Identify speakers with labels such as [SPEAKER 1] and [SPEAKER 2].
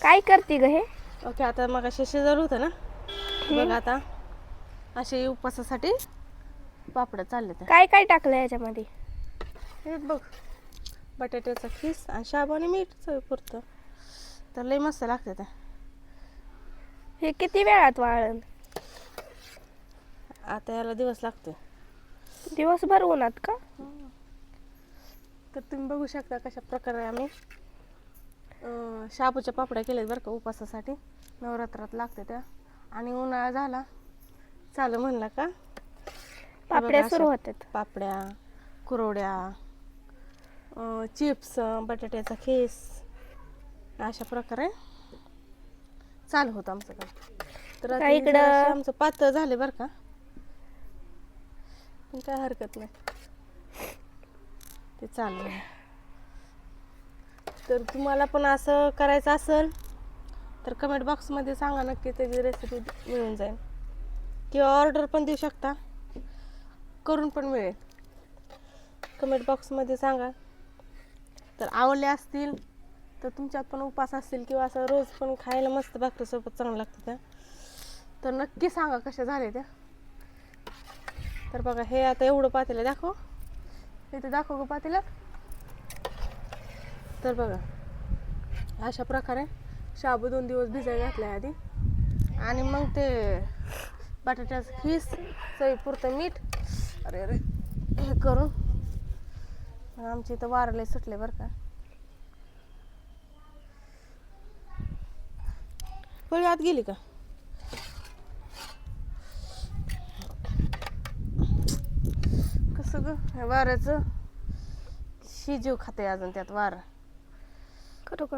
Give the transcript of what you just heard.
[SPEAKER 1] काय करते ग हे?
[SPEAKER 2] ओके, आता मग असे शिजवलं होतं ना, बघ आता असे उपवासासाठी पापड चालले ते.
[SPEAKER 1] काय काय टाकलं याच्यामध्ये?
[SPEAKER 2] हे बघ, बटाट्याचा खीस आणि शाबू आणि मीठ चवीपुरतं. तर लई मस्त लागते ते.
[SPEAKER 1] हे किती वेळात वाळण?
[SPEAKER 2] आता याला दिवस लागतो.
[SPEAKER 1] दिवसभर उन्हात का?
[SPEAKER 2] तर तुम्ही बघू शकता कशा प्रकारे आम्ही शाबूच्या पापड्या केल्यात बरं का, उपवासासाठी. नवरात्रात लागते त्या. आणि उन्हाळा झाला चालू म्हणला का
[SPEAKER 1] पापड्या सुरू होतात.
[SPEAKER 2] पापड्या, कुरवड्या, चिप्स, बटाट्याचा खीस अशा प्रकारे चालू होतं आमचं काम. तर आता
[SPEAKER 1] इकडं
[SPEAKER 2] जरासे आमचं पातळ झाले बरं का, पण काय हरकत नाही, ते चालू आहे. तर तुम्हाला पण असं करायचं असेल तर कमेंट बॉक्समध्ये सांगा, नक्की त्याची रेसिपी मिळून जाईल. किंवा ऑर्डर पण देऊ शकता, करून पण मिळेल. कमेंट बॉक्समध्ये सांगा. तर आवडले असतील तर तुमच्यात पण उपास असतील किंवा असं रोज पण खायला मस्त भाकरीसोबत चांगलं लागतं त्या, तर नक्की सांगा कशा झाले त्या. तर बघा, हे आता एवढं पातेलं दाखव, इथे दाखव ग पातेलं. तर बघा, अशा प्रकारे शाबू 2 दिवस भिजायला घातले आधी, आणि मग ते बटाट्याचं खीस, चवीपुरतं मीठ, अरे अरे हे करून आमच्या इथं वारले सुटले बरं का. पळी आत गेली का? कसं ग वाऱ्याचं शिजीव खाते अजून त्यात वारा.
[SPEAKER 1] करू का?